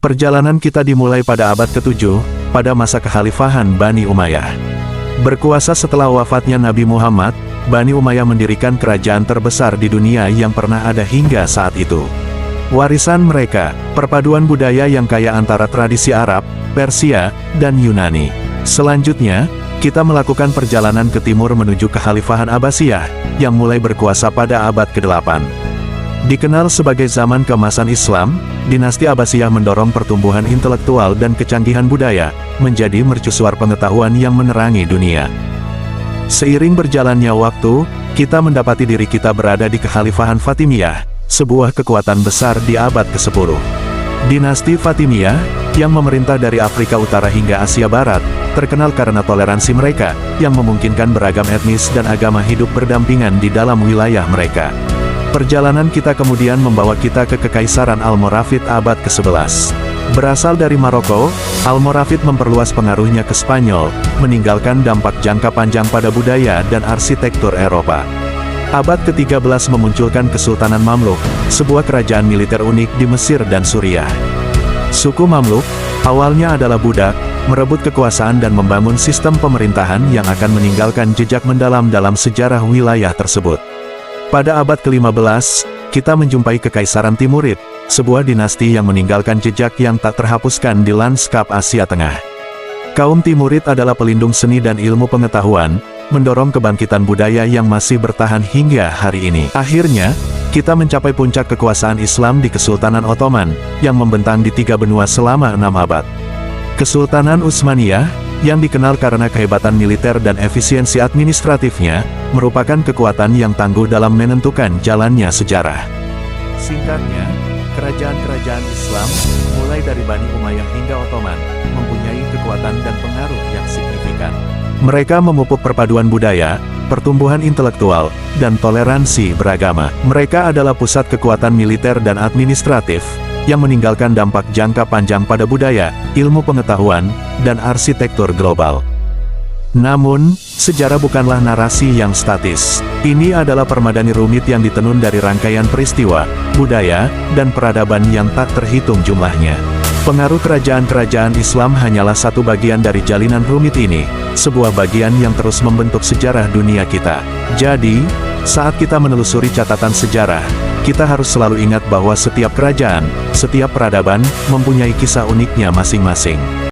Perjalanan kita dimulai pada abad ke-7, pada masa kekhalifahan Bani Umayyah. Berkuasa setelah wafatnya Nabi Muhammad, Bani Umayyah mendirikan kerajaan terbesar di dunia yang pernah ada hingga saat itu. Warisan mereka, perpaduan budaya yang kaya antara tradisi Arab, Persia, dan Yunani. Selanjutnya, kita melakukan perjalanan ke timur menuju kekhalifahan Abbasiyah, yang mulai berkuasa pada abad ke-8. Dikenal sebagai zaman keemasan Islam, dinasti Abbasiyah mendorong pertumbuhan intelektual dan kecanggihan budaya, menjadi mercusuar pengetahuan yang menerangi dunia. Seiring berjalannya waktu, kita mendapati diri kita berada di kekhalifahan Fatimiyah, sebuah kekuatan besar di abad ke-10. Dinasti Fatimiyah, yang memerintah dari Afrika Utara hingga Asia Barat, terkenal karena toleransi mereka, yang memungkinkan beragam etnis dan agama hidup berdampingan di dalam wilayah mereka. Perjalanan kita kemudian membawa kita ke Kekaisaran Almoravid abad ke-11. Berasal dari Maroko, Almoravid memperluas pengaruhnya ke Spanyol, meninggalkan dampak jangka panjang pada budaya dan arsitektur Eropa. Abad ke-13 memunculkan Kesultanan Mamluk, sebuah kerajaan militer unik di Mesir dan Suriah. Suku Mamluk, awalnya adalah budak, merebut kekuasaan dan membangun sistem pemerintahan yang akan meninggalkan jejak mendalam dalam sejarah wilayah tersebut. Pada abad ke-15, kita menjumpai Kekaisaran Timurid, sebuah dinasti yang meninggalkan jejak yang tak terhapuskan di lanskap Asia Tengah. Kaum Timurid adalah pelindung seni dan ilmu pengetahuan, mendorong kebangkitan budaya yang masih bertahan hingga hari ini. Akhirnya, kita mencapai puncak kekuasaan Islam di Kesultanan Ottoman, yang membentang di 3 benua selama 6 abad. Kesultanan Utsmaniyah, yang dikenal karena kehebatan militer dan efisiensi administratifnya, merupakan kekuatan yang tangguh dalam menentukan jalannya sejarah. Singkatnya, kerajaan-kerajaan Islam, mulai dari Bani Umayyah hingga Ottoman, mempunyai kekuatan dan pengaruh yang signifikan. Mereka memupuk perpaduan budaya, pertumbuhan intelektual, dan toleransi beragama. Mereka adalah pusat kekuatan militer dan administratif, yang meninggalkan dampak jangka panjang pada budaya, ilmu pengetahuan, dan arsitektur global. Namun, sejarah bukanlah narasi yang statis. Ini adalah permadani rumit yang ditenun dari rangkaian peristiwa, budaya, dan peradaban yang tak terhitung jumlahnya. Pengaruh kerajaan-kerajaan Islam hanyalah satu bagian dari jalinan rumit ini, sebuah bagian yang terus membentuk sejarah dunia kita. Jadi, saat kita menelusuri catatan sejarah, kita harus selalu ingat bahwa setiap kerajaan, setiap peradaban, mempunyai kisah uniknya masing-masing.